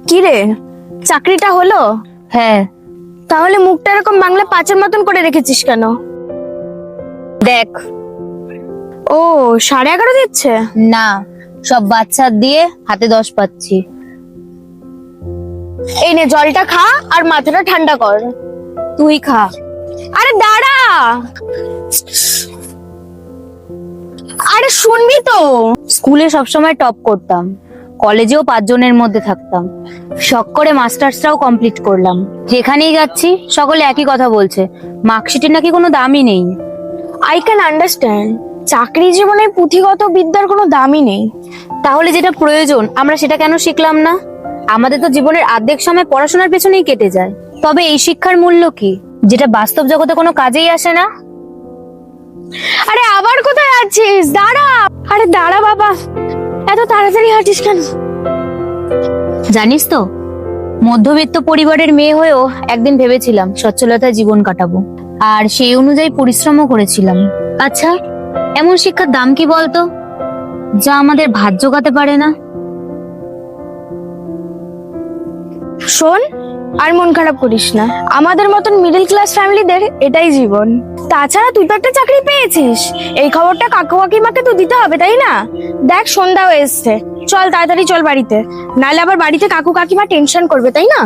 কি রে, চাকরিটা হলো? হ্যাঁ। তাহলে মুখটা এরকম বাংলা পাঁচের মতন করে রেখেছিস কেন? দেখ। ও, 11:30 দিচ্ছে? না, সব বাচ্চা দিয়ে হাতে 10 পাচ্ছি। এই নে, জলটা খা আর মাথাটা ঠান্ডা কর। তুই খা। আরে দাঁড়া, আরে শুনবি তো। স্কুলে সবসময় টপ করতাম, কলেজেও 5 জনের মধ্যে থাকতাম, শখ করে মাস্টার্সটাও কমপ্লিট করলাম। যেখানেই যাচ্ছি সকলে একই কথা বলছে, মার্কশিটের নাকি কোনো দামই নেই। আই ক্যান আন্ডারস্ট্যান্ড, চাকরি জীবনে পুঁথিগত বিদ্যার কোনো দামই নেই। তাহলে যেটা প্রয়োজন আমরা সেটা কেন শিখলাম না? আমাদের তো জীবনের অর্ধেক সময় পড়াশোনার পেছনেই কেটে যায়। তবে এই শিক্ষার মূল্য কি, যেটা বাস্তব জগতে কোনো কাজেই আসে না? আরে আবার কোথায় আছিস? দাঁড়া। আরে দাঁড়া বাবা, এত তাড়াতাড়ি হাঁটিস কেন? জানিস তো, মধ্যবিত্ত পরিবারের মেয়ে হয়েও একদিন ভেবেছিলাম সচ্ছলতায় জীবন কাটাবো, আর সেই অনুযায়ী পরিশ্রমও করেছিলাম। আচ্ছা, এমন শিক্ষার দাম কি বলতো, যা আমাদের ভাত জোগাতে পারে না? শোন, আর মন খারাপ করিস না। আমাদের মতন মিডল ক্লাস ফ্যামিলিদের এটাই জীবন। তাছাড়া তুই তো একটা চাকরি পেয়েছিস, এই খবরটা কাকু কাকিমাকে তো দিতে হবে, তাই না? দেখ, সন্ধ্যা হয়ে এসছে, চল তাড়াতাড়ি চল বাড়িতে, নাহলে আবার বাড়িতে কাকু কাকিমা টেনশন করবে, তাই না?